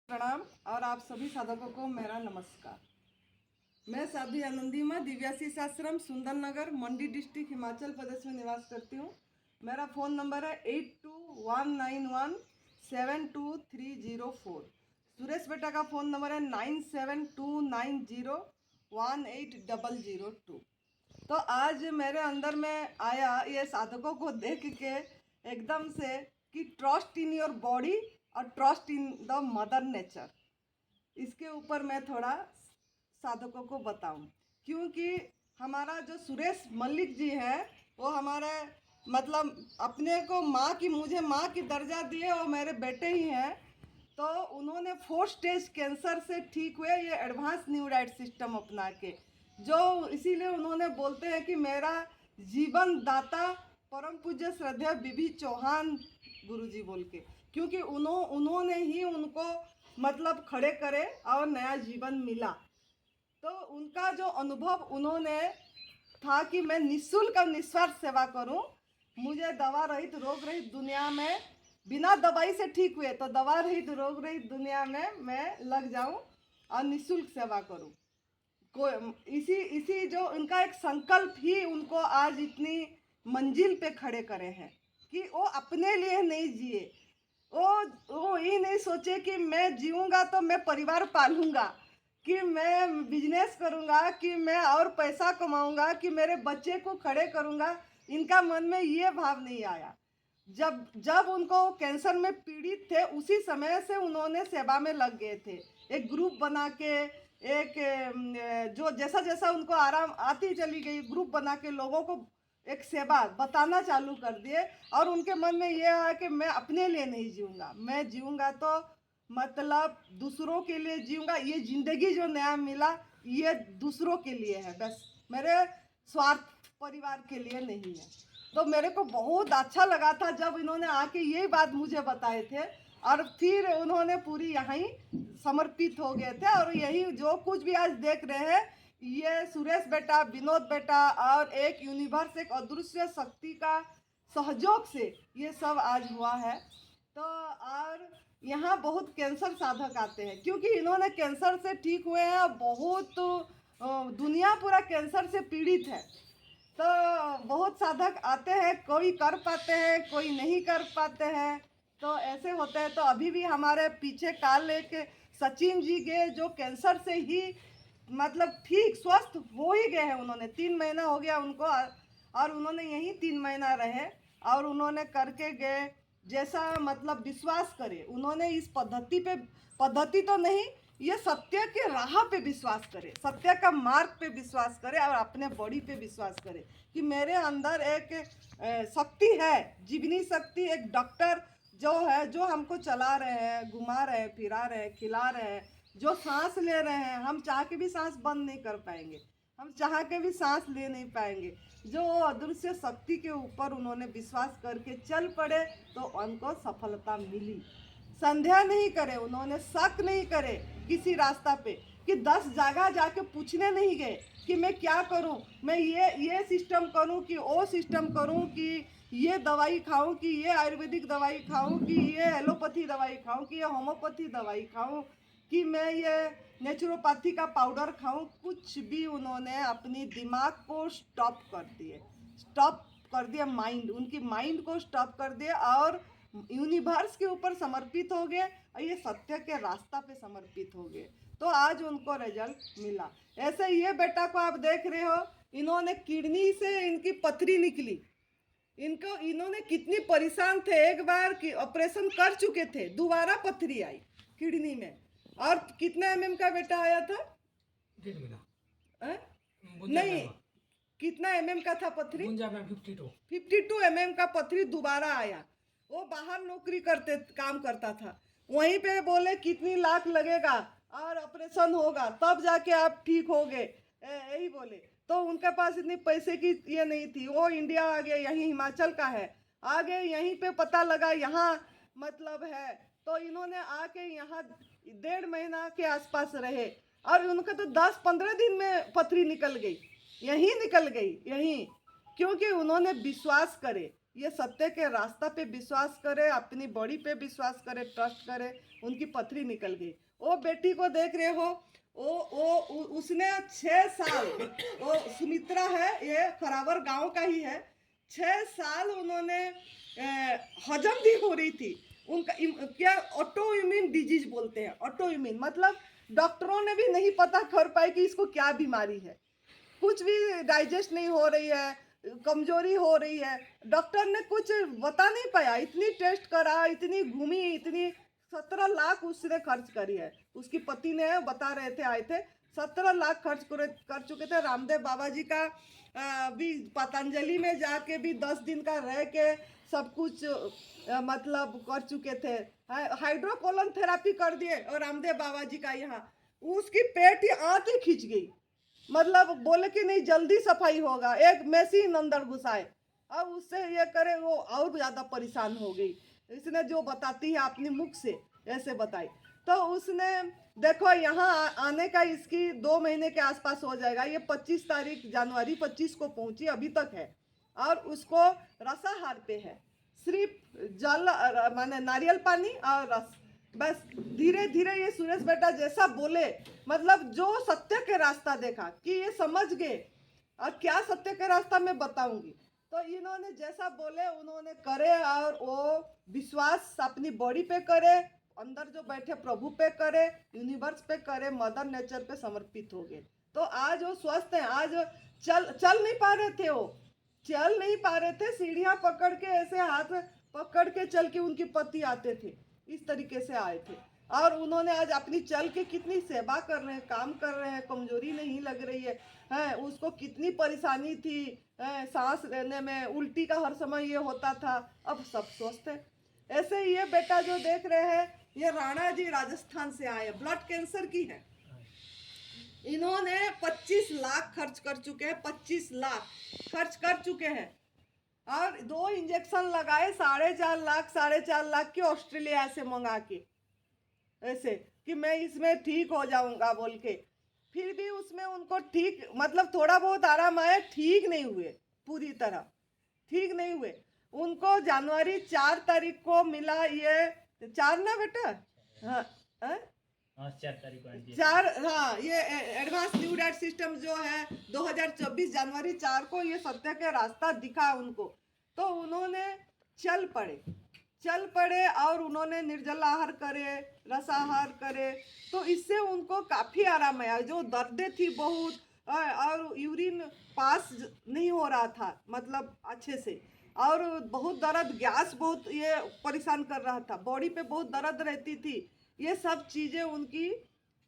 प्रणाम और आप सभी साधकों को मेरा नमस्कार। मैं साध्वी आनंदी माँ दिव्याशीष आश्रम सुंदर नगर मंडी डिस्ट्रिक्ट हिमाचल प्रदेश में निवास करती हूँ। मेरा फ़ोन नंबर है 8219172304। सुरेश बेटा का फ़ोन नंबर है 9729018002। तो आज मेरे अंदर में आया ये साधकों को देख के एकदम से कि ट्रस्ट इन योर बॉडी और trust in the mother nature, इसके ऊपर मैं थोड़ा साधकों को बताऊं। क्योंकि हमारा जो सुरेश मल्लिक जी है वो हमारे मतलब अपने को माँ की मुझे माँ की दर्जा दिए, वो मेरे बेटे ही हैं। तो उन्होंने 4 स्टेज कैंसर से ठीक हुए ये एडवांस न्यू डाइट सिस्टम अपना के, जो इसीलिए उन्होंने बोलते हैं कि मेरा जीवन दाता परम पूज्य श्रद्धेय बीबी चौहान गुरुजी बोल के, क्योंकि उन्होंने ही उनको मतलब खड़े करे और नया जीवन मिला। तो उनका जो अनुभव उन्होंने था कि मैं निःशुल्क और निस्वार्थ सेवा करूं, मुझे दवा रहित रोग रहित दुनिया में बिना दवाई से ठीक हुए तो दवा रहित रोग रहित दुनिया में मैं लग जाऊं और निःशुल्क सेवा करूं। इसी इसी जो उनका एक संकल्प ही उनको आज इतनी मंजिल पे खड़े करे हैं कि वो अपने लिए नहीं जिए, वो ये नहीं सोचे कि मैं जीऊँगा तो मैं परिवार पालूँगा, कि मैं बिजनेस करूँगा, कि मैं और पैसा कमाऊँगा, कि मेरे बच्चे को खड़े करूँगा। इनका मन में ये भाव नहीं आया। जब जब उनको कैंसर में पीड़ित थे उसी समय से उन्होंने सेवा में लग गए थे। एक ग्रुप बना के एक जो जैसा जैसा उनको आराम आती चली गई, ग्रुप बना के लोगों को एक सेवा बताना चालू कर दिए। और उनके मन में ये है कि मैं अपने लिए नहीं जीऊँगा, मैं जीऊँगा तो मतलब दूसरों के लिए जीऊँगा। ये ज़िंदगी जो नया मिला ये दूसरों के लिए है, बस मेरे स्वार्थ परिवार के लिए नहीं है। तो मेरे को बहुत अच्छा लगा था जब इन्होंने आके यही बात मुझे बताए थे, और फिर उन्होंने पूरी यहाँ समर्पित हो गए थे। और यही जो कुछ भी आज देख रहे हैं ये सुरेश बेटा, विनोद बेटा और एक यूनिवर्स, एक अदृश्य शक्ति का सहयोग से ये सब आज हुआ है। तो और यहाँ बहुत कैंसर साधक आते हैं क्योंकि इन्होंने कैंसर से ठीक हुए हैं और बहुत दुनिया पूरा कैंसर से पीड़ित है। तो बहुत साधक आते हैं, कोई कर पाते हैं कोई नहीं कर पाते हैं, तो ऐसे होते हैं। तो अभी भी हमारे पीछे काल एक सचिन जी गए जो कैंसर से ही मतलब ठीक स्वस्थ हो ही गए हैं। उन्होंने 3 महीना हो गया उनको, और उन्होंने यहीं 3 महीना रहे और उन्होंने करके गए जैसा मतलब विश्वास करे। उन्होंने इस पद्धति पे, पद्धति तो नहीं, ये सत्य के राह पे विश्वास करे, सत्य का मार्ग पे विश्वास करे और अपने बॉडी पे विश्वास करे कि मेरे अंदर एक शक्ति है, जीवनी शक्ति, एक डॉक्टर जो है जो हमको चला रहे हैं, घुमा रहे हैं, फिरा रहे हैं, खिला रहे हैं, जो सांस ले रहे हैं। हम चाह के भी सांस बंद नहीं कर पाएंगे, हम चाह के भी सांस ले नहीं पाएंगे। जो अदृश्य शक्ति के ऊपर उन्होंने विश्वास करके चल पड़े तो उनको सफलता मिली। संदेह नहीं करे उन्होंने, शक नहीं करे किसी रास्ता पे, कि 10 जगह जाके पूछने नहीं गए कि मैं क्या करूं, मैं ये सिस्टम करूं कि वो सिस्टम करूं, कि ये दवाई खाऊं, कि ये आयुर्वेदिक दवाई खाऊं, कि ये एलोपैथी दवाई खाऊं, कि ये होम्योपैथी दवाई खाऊं, कि मैं ये नेचुरोपैथी का पाउडर खाऊं। कुछ भी उन्होंने अपनी दिमाग को स्टॉप कर दिए, स्टॉप कर दिया माइंड, उनकी माइंड को स्टॉप कर दिया और यूनिवर्स के ऊपर समर्पित हो गए और ये सत्य के रास्ता पे समर्पित हो गए। तो आज उनको रिजल्ट मिला। ऐसे ये बेटा को आप देख रहे हो, इन्होंने किडनी से इनकी पथरी निकली, इनको इन्होंने कितनी परेशान थे, एक बार की ऑपरेशन कर चुके थे, दोबारा पथरी आई किडनी में। और कितना एमएम का बेटा आया था? 1.5 महीना नहीं, कितना एमएम का था पथरी? 52 एमएम का पथरी दोबारा आया। वो बाहर नौकरी करते काम करता था, वहीं पे बोले कितनी लाख लगेगा और ऑपरेशन होगा तब जाके आप ठीक हो गए, यही बोले। तो उनके पास इतनी पैसे की ये नहीं थी, वो इंडिया आ गए, यहीं हिमाचल का है, आ गए, यहीं पे पता लगा यहाँ मतलब है। तो इन्होंने आके यहाँ 1.5 महीना के आसपास रहे और उनका तो 10-15 दिन में पथरी निकल गई, यहीं निकल गई यहीं, क्योंकि उन्होंने विश्वास करे। ये सत्य के रास्ता पे विश्वास करे, अपनी बॉडी पे विश्वास करे, ट्रस्ट करे। उनकी पथरी निकल गई। वो बेटी को देख रहे हो, उसने 6 साल, वो सुमित्रा है, ये खरावर गांव का ही है। 6 साल उन्होंने हजम भी हो रही थी उनका क्या ऑटो इम्यून डिजीज बोलते हैं। ऑटो इम्यून मतलब डॉक्टरों ने भी नहीं पता कर पाए कि इसको क्या बीमारी है। कुछ भी डाइजेस्ट नहीं हो रही है, कमजोरी हो रही है। डॉक्टर ने कुछ बता नहीं पाया। इतनी टेस्ट करा, इतनी घूमी, इतनी 17 लाख उसने खर्च करी है। उसकी पति ने बता रहे थे, आए थे, 17 लाख खर्च कर चुके थे। रामदेव बाबा जी का भी पतंजलि में जाके भी 10 दिन का रह के सब कुछ मतलब कर चुके थे। हाइड्रोकोलन थेरापी कर दिए और रामदेव बाबा जी का यहाँ उसकी पेट ही आंखें खींच गई। मतलब बोले कि नहीं जल्दी सफाई होगा, एक मशीन अंदर घुसाए। अब उससे ये करे, वो और ज़्यादा परेशान हो गई। इसने जो बताती है अपनी मुख से ऐसे बताई। तो उसने देखो यहाँ आने का इसकी 2 महीने के आसपास हो जाएगा। ये 25 तारीख जनवरी 25 को पहुंची, अभी तक है। और उसको रसाहार पे है, सिर्फ जल माने नारियल पानी और रस। बस धीरे धीरे ये सुरेश बेटा जैसा बोले, मतलब जो सत्य के रास्ता देखा कि ये समझ गए। और क्या सत्य के रास्ता मैं बताऊंगी। तो इन्होंने जैसा बोले उन्होंने करे, और वो विश्वास अपनी बॉडी पे करे, अंदर जो बैठे प्रभु पे करे, यूनिवर्स पे करे, मदर नेचर पे समर्पित हो गए। तो आज वो स्वस्थ हैं। आज चल नहीं पा रहे थे, वो चल नहीं पा रहे थे। सीढ़ियां पकड़ के ऐसे हाथ पकड़ के चल के उनके पति आते थे, इस तरीके से आए थे। और उन्होंने आज अपनी चल के कितनी सेवा कर रहे हैं, काम कर रहे हैं, कमजोरी नहीं लग रही है। उसको कितनी परेशानी थी, सांस लेने में, उल्टी का हर समय ये होता था, अब सब स्वस्थ है। ऐसे ये बेटा जो देख रहे हैं, ये राणा जी राजस्थान से आए, ब्लड कैंसर की है। इन्होंने 25 लाख खर्च कर चुके हैं, 25 लाख खर्च कर चुके हैं। और 2 इंजेक्शन लगाए, 4.5 लाख की ऑस्ट्रेलिया से मंगा के, ऐसे कि मैं इसमें ठीक हो जाऊंगा बोल के। फिर भी उसमें उनको ठीक मतलब थोड़ा बहुत आराम आया, ठीक नहीं हुए, पूरी तरह ठीक नहीं हुए। उनको जनवरी 4 तारीख को मिला ये 4 ना बेटा, हाँ हाँ 4, हाँ ये एडवांस न्यू डाइट सिस्टम जो है 2024 जनवरी 4 को ये सत्य का रास्ता दिखा उनको। तो उन्होंने चल पड़े और उन्होंने निर्जल आहार करे, रसाहार करे। तो इससे उनको काफ़ी आराम आया। जो दर्दें थी बहुत, और यूरिन पास नहीं हो रहा था मतलब अच्छे से, और बहुत दर्द, गैस बहुत ये परेशान कर रहा था, बॉडी पे बहुत दर्द रहती थी। ये सब चीज़ें उनकी,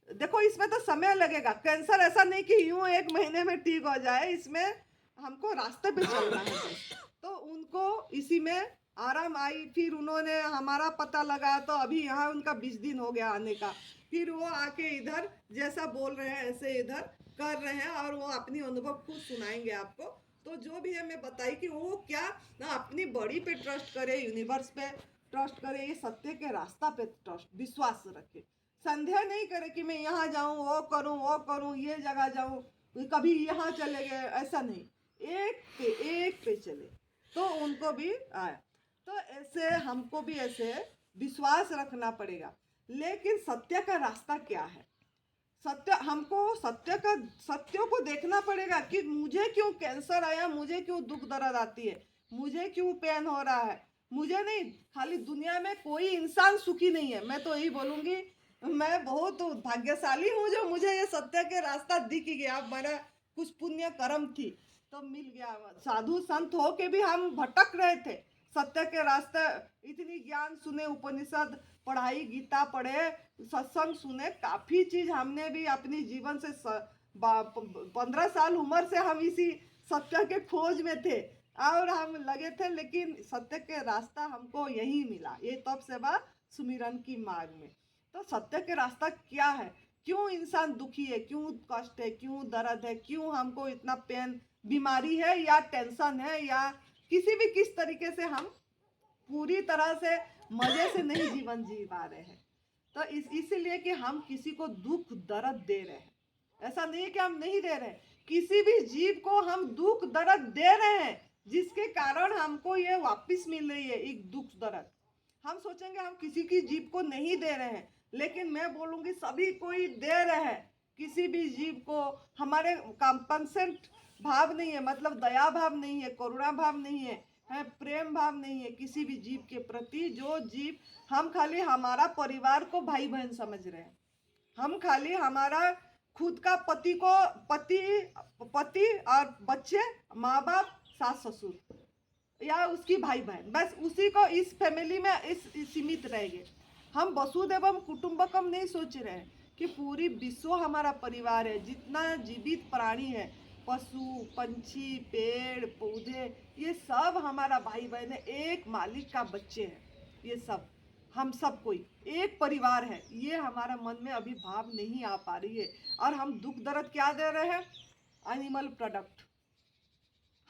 देखो इसमें तो समय लगेगा। कैंसर ऐसा नहीं कि यूं 1 महीने में ठीक हो जाए, इसमें हमको रास्ते पे चलना है। तो उनको इसी में आराम आई। फिर उन्होंने हमारा पता लगाया, तो अभी यहाँ उनका 20 दिन हो गया आने का। फिर वो आके इधर जैसा बोल रहे हैं ऐसे इधर कर रहे हैं, और वो अपनी अनुभव खुद सुनाएंगे आपको। तो जो भी है मैं बताई कि वो क्या ना अपनी बॉडी पे ट्रस्ट करे, यूनिवर्स पे ट्रस्ट करे, ये सत्य के रास्ता पे ट्रस्ट विश्वास रखे। संदेह नहीं करे कि मैं यहाँ जाऊँ, वो करूँ, ये जगह जाऊँ, कभी यहाँ चले गए, ऐसा नहीं। एक पे चले तो उनको भी आया। तो ऐसे हमको भी ऐसे विश्वास रखना पड़ेगा। लेकिन सत्य का रास्ता क्या है? हमको सत्यों को देखना पड़ेगा कि मुझे क्यों कैंसर आया, मुझे क्यों दुख दर्द आती है, मुझे क्यों पेन हो रहा है। मुझे नहीं, खाली दुनिया में कोई इंसान सुखी नहीं है। मैं तो यही बोलूँगी, मैं बहुत भाग्यशाली हूँ जो मुझे ये सत्य के रास्ता दिख गया। मेरा कुछ पुण्य कर्म थी तो मिल गया। साधु संत हो के भी हम भटक रहे थे सत्य के रास्ते। इतनी ज्ञान सुने, उपनिषद पढ़ाई, गीता पढ़े, सत्संग सुने, काफ़ी चीज़ हमने भी अपनी जीवन से 15 साल उम्र से हम इसी सत्य के खोज में थे और हम लगे थे। लेकिन सत्य के रास्ता हमको यही मिला, ये तप सेवा सुमिरन की मार्ग में। तो सत्य के रास्ता क्या है? क्यों इंसान दुखी है, क्यों कष्ट है, क्यों दर्द है, क्यों हमको इतना पेन, बीमारी है या टेंशन है, या किसी भी किस तरीके से हम पूरी तरह से मजे से नहीं जीवन जी पा रहे हैं। तो इसीलिए कि हम किसी को दुख दर्द दे रहे हैं। ऐसा नहीं है कि हम नहीं दे रहे हैं, किसी भी जीव को हम दुख दर्द दे रहे हैं। जिसके कारण हमको ये वापस मिल रही है एक दुख दर्द। हम सोचेंगे हम किसी की जीव को नहीं दे रहे हैं, लेकिन मैं बोलूँगी सभी कोई दे रहे हैं किसी भी जीव को। हमारे कंपनसेंट भाव नहीं है, मतलब दया भाव नहीं है, करुणा भाव नहीं है, प्रेम भाव नहीं है किसी भी जीव के प्रति। जो जीव, हम खाली हमारा परिवार को भाई बहन समझ रहे हैं, हम खाली हमारा खुद का पति को पति और बच्चे, माँ बाप, सास ससुर या उसकी भाई बहन, बस उसी को इस फैमिली में इस सीमित रहेंगे। हम वसुदेवम कुटुंबकम नहीं सोच रहे हैं कि पूरी विश्व हमारा परिवार है। जितना जीवित प्राणी है, पशु पंछी पेड़ पौधे, ये सब हमारा भाई बहन है, एक मालिक का बच्चे हैं। ये सब हम सब कोई एक परिवार है। ये हमारा मन में अभी भाव नहीं आ पा रही है, और हम दुख दर्द क्या दे रहे हैं? Animal product.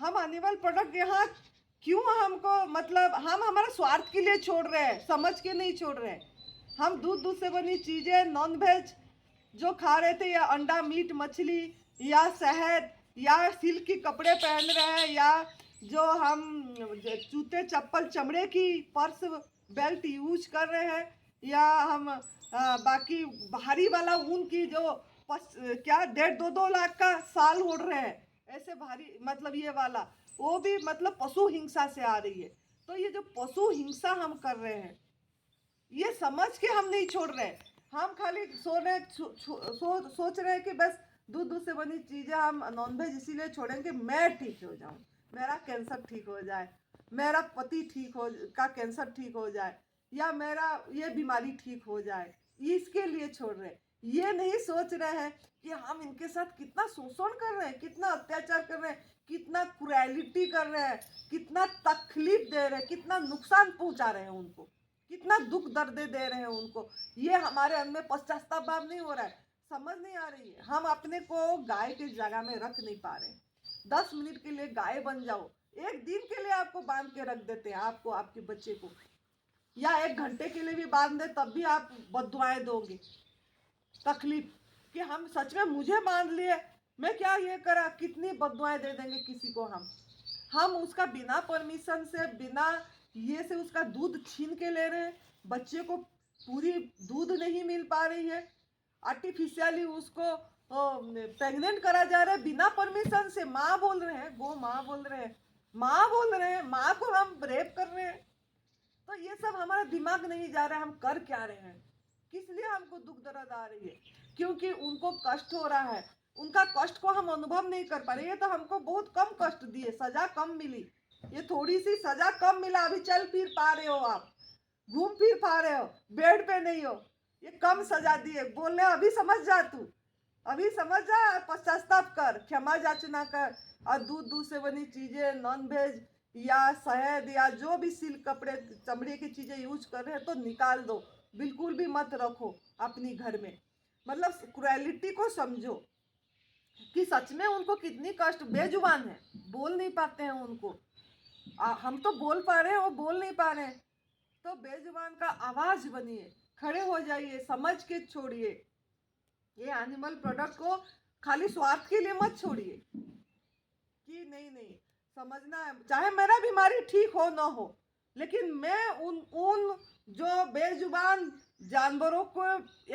हम एनिमल प्रोडक्ट यहाँ क्यों हमको, मतलब हम हमारा स्वार्थ के लिए छोड़ रहे हैं, समझ के नहीं छोड़ रहे हैं। हम दूध से बनी चीज़ें, नॉन वेज जो खा रहे थे, या अंडा मीट मछली या शहद या सिल्क के कपड़े पहन रहे हैं, या जो हम जूते चप्पल चमड़े की पर्स बेल्ट यूज कर रहे हैं, या हम बाकी भारी वाला ऊन की जो क्या 1.5-2 लाख का साल ओढ़ रहे हैं, ऐसे भारी, मतलब ये वाला, वो भी मतलब पशु हिंसा से आ रही है। तो ये जो पशु हिंसा हम कर रहे हैं, ये समझ के हम नहीं छोड़ रहे। हम खाली सोच रहे हैं कि बस दूध से बनी चीज़ें, हम नॉनवेज इसीलिए छोड़ेंगे मैं ठीक हो जाऊँ, मेरा कैंसर ठीक हो जाए, मेरा पति का कैंसर ठीक हो जाए, या मेरा ये बीमारी ठीक हो जाए, इसके लिए छोड़ रहे। ये नहीं सोच रहे हैं कि हम इनके साथ कितना शोषण कर रहे हैं, कितना अत्याचार कर रहे हैं, कितना क्रूएलिटी कर रहे हैं, कितना तकलीफ दे रहे हैं, कितना नुकसान पहुंचा रहे हैं उनको, कितना दुख दर्द दे रहे हैं उनको। ये हमारे अंदर पश्चाताप भाव नहीं हो रहा है, समझ नहीं आ रही है। हम अपने को गाय की जगह में रख नहीं पा रहे। 10 मिनट के लिए गाय बन जाओ, एक दिन के लिए आपको बांध के रख देते हैं, आपको, आपके बच्चे को, या 1 घंटे के लिए भी बांध दे तब भी आप बददुआएं दोगे। तकलीफ कि हम सच में मुझे बांध लिए, मैं क्या ये करा, कितनी बददुआएं दे देंगे किसी को। हम उसका बिना परमिशन से, बिना ये से उसका दूध छीन के ले रहे हैं। बच्चे को पूरी दूध नहीं मिल पा रही है, आर्टिफिशियली उसको प्रेग्नेंट करा जा रहा है बिना परमिशन से। माँ बोल रहे हैं, गो माँ बोल रहे हैं, माँ बोल रहे हैं, माँ को हम रेप कर रहे हैं। तो ये सब हमारा दिमाग नहीं जा रहा है, हम कर क्या रहे हैं, किस लिए हमको दुख दर्द आ रही है? क्योंकि उनको कष्ट हो रहा है, उनका कष्ट को हम अनुभव नहीं कर पा रहे। ये तो हमको बहुत कम कष्ट दिए, सजा कम मिली, ये थोड़ी सी सजा कम मिला। अभी चल फिर पा रहे हो, आप घूम फिर पा रहे हो, बेड पे नहीं हो, ये कम सजा दिए। बोल रहे अभी समझ जा, तू अभी समझ जा, पश्चाताप कर, क्षमा याचना कर, और दूध से बनी चीजें, नॉन वेज या शहद या जो भी सिल्क कपड़े चमड़े की चीजें यूज कर रहे हैं तो निकाल दो, बिल्कुल भी मत रखो अपनी घर में। मतलब क्रूएलिटी को समझो कि सच में उनको कितनी कष्ट, बेजुबान है, बोल नहीं पाते हैं उनको। हम तो बोल पा रहे हैं, वो बोल नहीं पा रहे हैं। तो बेजुबान का आवाज बनिए, खड़े हो जाइए, समझ के छोड़िए। ये एनिमल प्रोडक्ट को खाली स्वार्थ के लिए मत छोड़िए कि नहीं समझना है, चाहे मेरा बीमारी ठीक हो ना हो, लेकिन मैं उन जो बेजुबान जानवरों को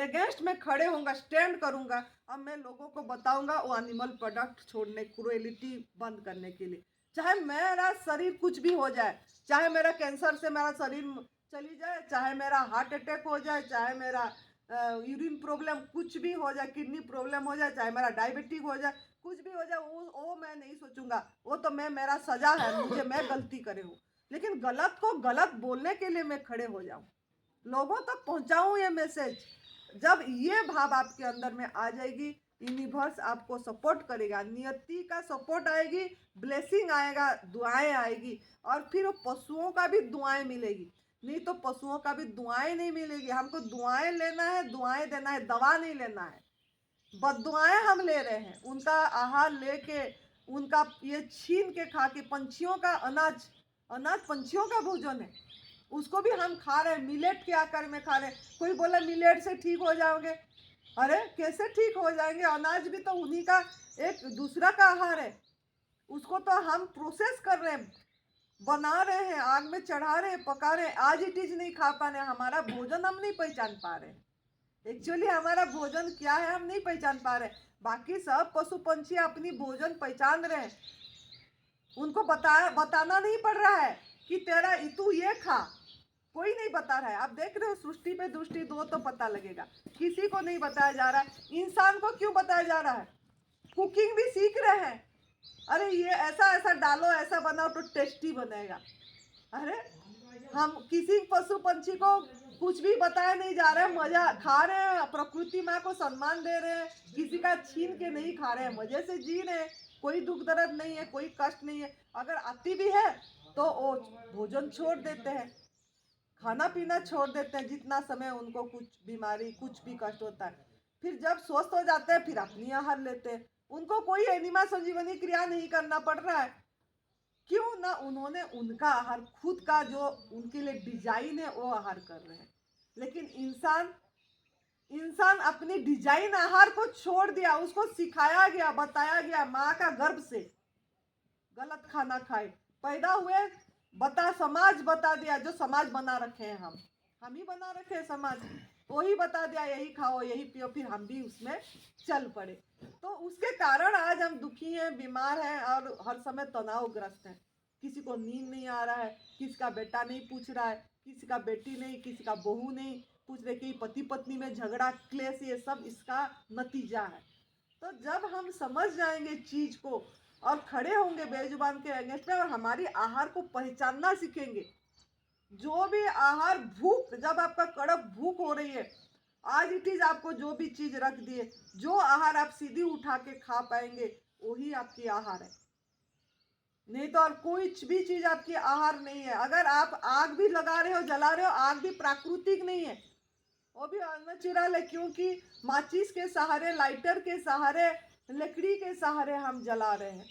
अगेंस्ट में खड़े होऊंगा, स्टैंड करूंगा। अब मैं लोगों को बताऊंगा वो एनिमल प्रोडक्ट छोड़ने, क्रूएलिटी बंद करने के लिए। चाहे मेरा शरीर कुछ भी हो जाए, चाहे मेरा कैंसर से मेरा शरीर चली जाए, चाहे मेरा हार्ट अटैक हो जाए, चाहे मेरा यूरिन प्रॉब्लम कुछ भी हो जाए, किडनी प्रॉब्लम हो जाए, चाहे मेरा डायबिटिक हो जाए, कुछ भी हो जाए, वो मैं नहीं सोचूंगा। वो तो मेरा सजा है, मुझे, मैं गलती करे हूँ, लेकिन गलत को गलत बोलने के लिए मैं खड़े हो जाऊं, लोगों तक पहुंचाऊं ये मैसेज। जब ये भाव आपके अंदर में आ जाएगी, यूनिवर्स आपको सपोर्ट करेगा, नियति का सपोर्ट आएगी, ब्लेसिंग आएगा, दुआएं आएगी, और फिर वो पशुओं का भी दुआएं मिलेगी। नहीं तो पशुओं का भी दुआएं नहीं मिलेगी। हमको दुआएं लेना है, दुआएं देना है, दवा नहीं लेना है। बददुआएं हम ले रहे हैं, उनका आहार लेके, उनका ये छीन के खा के, पंछियों का अनाज पंछियों का भोजन है, उसको भी हम खा रहे हैं, मिलेट के आकार में खा रहे हैं। कोई बोला मिलेट से ठीक हो जाओगे, अरे कैसे ठीक हो जाएंगे? अनाज भी तो उन्हीं का एक दूसरा का आहार है। उसको तो हम प्रोसेस कर रहे हैं, बना रहे हैं, आग में चढ़ा रहे हैं, पका रहे हैं, आज इट इज नहीं खा पा रहे, हमारा भोजन हम नहीं पहचान पा रहे। एक्चुअली हमारा भोजन क्या है हम नहीं पहचान पा रहे। बाकी सब पशु पंछी अपनी भोजन पहचान रहे हैं, उनको बताना नहीं पड़ रहा है कि तेरा तू ये खा, कोई नहीं बता रहा है। आप देख रहे हो सृष्टि पे दृष्टि दो तो पता लगेगा, किसी को नहीं बताया जा रहा है। इंसान को क्यों बताया जा रहा है? कुकिंग भी सीख रहे हैं, अरे ये ऐसा ऐसा डालो, ऐसा बनाओ तो टेस्टी बनेगा। अरे हम किसी पशु पंछी को कुछ भी बताया नहीं जा रहा है, मजा खा रहे हैं, प्रकृति माँ को सम्मान दे रहे हैं, किसी का छीन के नहीं खा रहे हैं, मजे से जी रहे हैं, कोई दुख दर्द नहीं है, कोई कष्ट नहीं है। अगर आती भी है तो वो भोजन छोड़ देते हैं, खाना पीना छोड़ देते हैं, जितना समय उनको कुछ बीमारी कुछ भी कष्ट होता है। फिर जब स्वस्थ हो जाते हैं फिर अपनी आहार लेते हैं, उनको कोई एनिमा संजीवनी क्रिया नहीं करना पड़ रहा है। क्यों ना? उन्होंने उनका आहार खुद का जो उनके लिए डिजाइन है वो आहार कर रहे हैं। लेकिन इंसान अपनी डिजाइन आहार को छोड़ दिया, उसको सिखाया गया, बताया गया माँ का गर्भ से गलत खाना खाए, पैदा हुए समाज बता दिया, जो समाज बना रखे हैं हम ही बना रखे हैं समाज, वही बता दिया यही खाओ यही पियो, फिर हम भी उसमें चल पड़े। तो उसके कारण आज हम दुखी हैं, बीमार हैं और हर समय तनावग्रस्त हैं। किसी को नींद नहीं आ रहा है, किसी का बेटा नहीं पूछ रहा है, किसी का बेटी नहीं, किसी का बहू नहीं पूछ रहे, कि पति पत्नी में झगड़ा क्लेश, ये सब इसका नतीजा है। तो जब हम समझ जाएंगे चीज को और खड़े होंगे बेजुबान के अगेंस्ट में और हमारी आहार को पहचानना सीखेंगे, जो भी आहार भूख, जब आपका कड़क भूख हो रही है, आज इट इज आपको जो भी चीज रख दिए, जो आहार आप सीधी उठा के खा पाएंगे वही आपकी आहार है, नहीं तो और कोई भी चीज आपकी आहार नहीं है। अगर आप आग भी लगा रहे हो, जला रहे हो, आग भी प्राकृतिक नहीं है, वो भी अननेचुरल है, क्योंकि माचिस के सहारे, लाइटर के सहारे, लकड़ी के सहारे हम जला रहे हैं।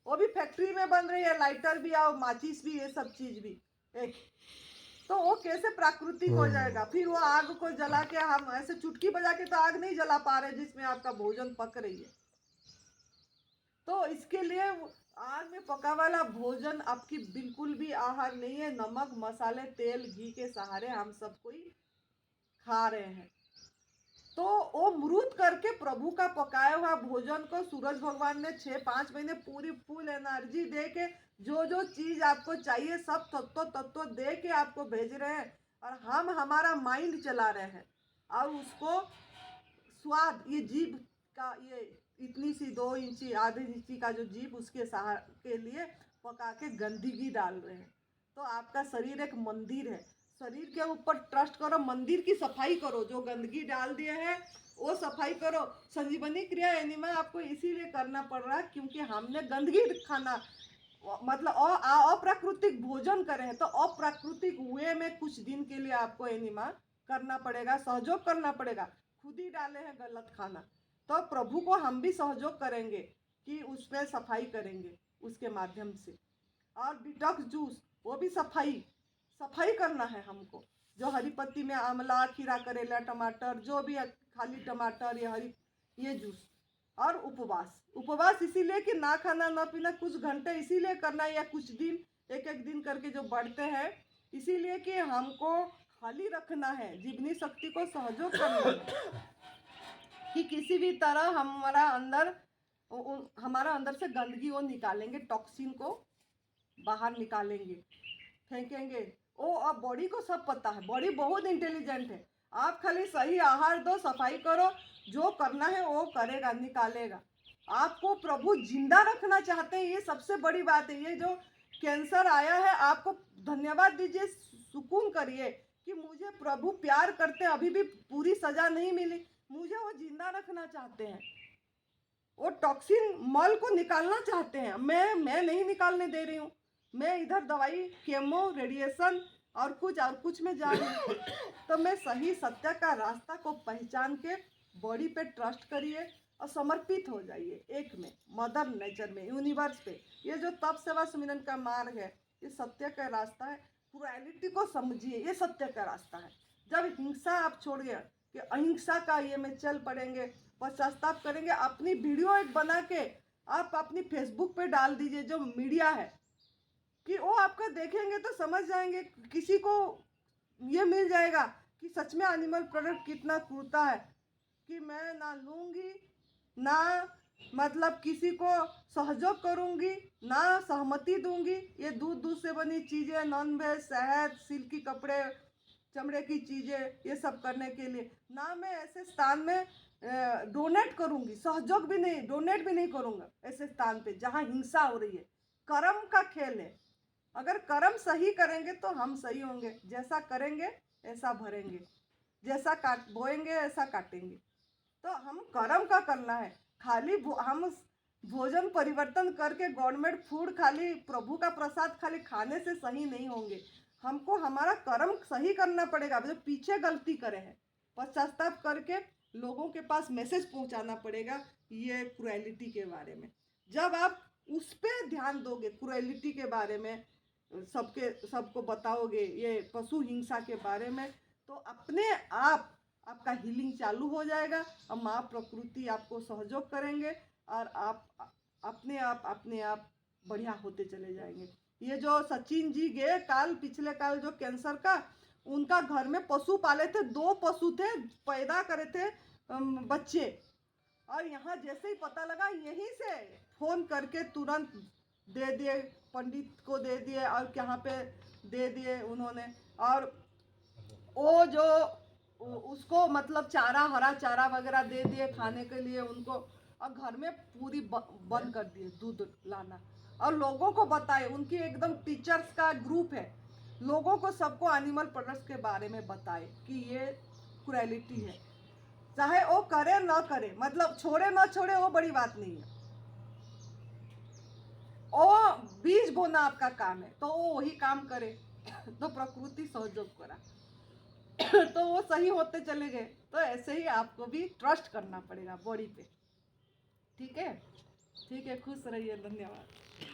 वो भी फैक्ट्री में बन रही है, लाइटर भी और माचिस भी, ये सब चीज भी एक, तो वो कैसे प्राकृतिक हो जाएगा? फिर वो आग को जला के हम ऐसे चुटकी बजा के तो आग नहीं जला पा रहे जिसमें आपका भोजन पक रही है। तो इसके लिए आग में पका वाला भोजन आपकी बिल्कुल भी आहार नहीं है। नमक मसाले तेल घी के सहारे हम सब कोई खा रहे हैं। तो वो मृत करके प्रभु का पकाया हुआ भोजन को सूरज भगवान ने 6-5 महीने पूरी फुल एनर्जी दे के जो जो चीज आपको चाहिए सब तत्व दे के आपको भेज रहे हैं, और हम हमारा माइंड चला रहे हैं और उसको स्वाद, ये जीभ का, ये इतनी सी 2 इंची आधे इंची का जो जीभ, उसके सहारे के लिए पका के गंदगी डाल रहे हैं। तो आपका शरीर एक मंदिर है, शरीर के ऊपर ट्रस्ट करो, मंदिर की सफाई करो, जो गंदगी डाल दिए हैं वो सफाई करो। संजीवनी क्रिया एनिमा आपको इसीलिए करना पड़ रहा है क्योंकि हमने गंदगी खाना, मतलब अप्राकृतिक भोजन करे हैं, तो अप्राकृतिक वे में कुछ दिन के लिए आपको एनिमा करना पड़ेगा, सहयोग करना पड़ेगा। खुद ही डाले हैं गलत खाना, तो प्रभु को हम भी सहयोग करेंगे कि उसमें सफाई करेंगे उसके माध्यम से। और डिटॉक्स जूस, वो भी सफाई करना है हमको, जो हरी पत्ती में आंवला, खीरा, करेला, टमाटर, जो भी खाली टमाटर या हरी, ये जूस। और उपवास इसीलिए कि ना खाना ना पीना कुछ घंटे इसीलिए करना है, या कुछ दिन एक एक दिन करके जो बढ़ते हैं, इसीलिए कि हमको खाली रखना है, जीवनी शक्ति को सहयोग करना है कि किसी भी तरह हमारा अंदर से गंदगी वो निकालेंगे, टॉक्सिन को बाहर निकालेंगे, फेंकेंगे। ओ अब बॉडी को सब पता है, बॉडी बहुत इंटेलिजेंट है। आप खाली सही आहार दो, सफाई करो, जो करना है वो करेगा, निकालेगा। आपको प्रभु जिंदा रखना चाहते हैं, ये सबसे बड़ी बात है। ये जो कैंसर आया है, आपको धन्यवाद दीजिए, सुकून करिए कि मुझे प्रभु प्यार करते हैं, अभी भी पूरी सजा नहीं मिली, मुझे वो जिंदा रखना चाहते हैं, वो टॉक्सिन मल को निकालना चाहते हैं। मैं नहीं निकालने दे रही हूँ, मैं इधर दवाई, केमो, रेडिएशन और कुछ में जा रही हूँ। तो मैं सही सत्य का रास्ता को पहचान के बॉडी पे ट्रस्ट करिए और समर्पित हो जाइए एक में, मदर नेचर में, यूनिवर्स पे। ये जो तप सेवा सुमिरन का मार्ग है, ये सत्य का रास्ता है। प्लुरैलिटी को समझिए, ये सत्य का रास्ता है। जब हिंसा आप छोड़िए कि अहिंसा का ये में चल पड़ेंगे, पश्चाताप करेंगे, अपनी वीडियो एक बना के आप अपनी फेसबुक पे डाल दीजिए, जो मीडिया है, कि वो आपका देखेंगे तो समझ जाएंगे, किसी को ये मिल जाएगा कि सच में एनिमल प्रोडक्ट कितना क्रूरता है, कि मैं ना लूँगी, ना मतलब किसी को सहयोग करूँगी, ना सहमति दूंगी ये दूध से बनी चीज़ें, नॉन वेज, शहद, सिल्की कपड़े, चमड़े की चीज़ें, ये सब करने के लिए ना मैं ऐसे स्थान में डोनेट करूँगी, सहयोग भी नहीं, डोनेट भी नहीं करूँगा ऐसे स्थान पे जहाँ हिंसा हो रही है। कर्म का खेल है, अगर कर्म सही करेंगे तो हम सही होंगे, जैसा करेंगे ऐसा भरेंगे, जैसा काट बोएंगे ऐसा काटेंगे। तो हम कर्म का करना है, खाली हम भोजन परिवर्तन करके गवर्नमेंट फूड खाली प्रभु का प्रसाद खाली खाने से सही नहीं होंगे, हमको हमारा कर्म सही करना पड़ेगा। जो पीछे गलती करे हैं पश्चाताप करके लोगों के पास मैसेज पहुंचाना पड़ेगा ये क्रुएलिटी के बारे में। जब आप उस पर ध्यान दोगे, क्रुएलिटी के बारे में सबको बताओगे, ये पशु हिंसा के बारे में, तो अपने आप आपका हीलिंग चालू हो जाएगा और माँ प्रकृति आपको सहयोग करेंगे और आप अपने आप बढ़िया होते चले जाएंगे। ये जो सचिन जी गए पिछले काल जो कैंसर का, उनका घर में पशु पाले थे, 2 पशु थे, पैदा करे थे बच्चे, और यहाँ जैसे ही पता लगा यहीं से फोन करके तुरंत दे दिए, पंडित को दे दिए और यहाँ पे दे दिए उन्होंने। और वो जो उसको मतलब चारा, हरा चारा वगैरह दे दिए खाने के लिए उनको, और घर में पूरी बंद कर दिए दूध लाना, और लोगों को बताए, उनकी एकदम टीचर्स का ग्रुप है, लोगों को सबको एनिमल प्रोडक्ट्स के बारे में बताए कि ये क्रुएलिटी है, चाहे वो करे ना करे, मतलब छोड़े ना छोड़े वो बड़ी बात नहीं है, वो बीज बोना आपका काम है, तो वो वही काम करे तो प्रकृति सहयोग करा तो वो सही होते चले गए। तो ऐसे ही आपको भी ट्रस्ट करना पड़ेगा बॉडी पे। ठीक है, ठीक है, खुश रहिए, धन्यवाद।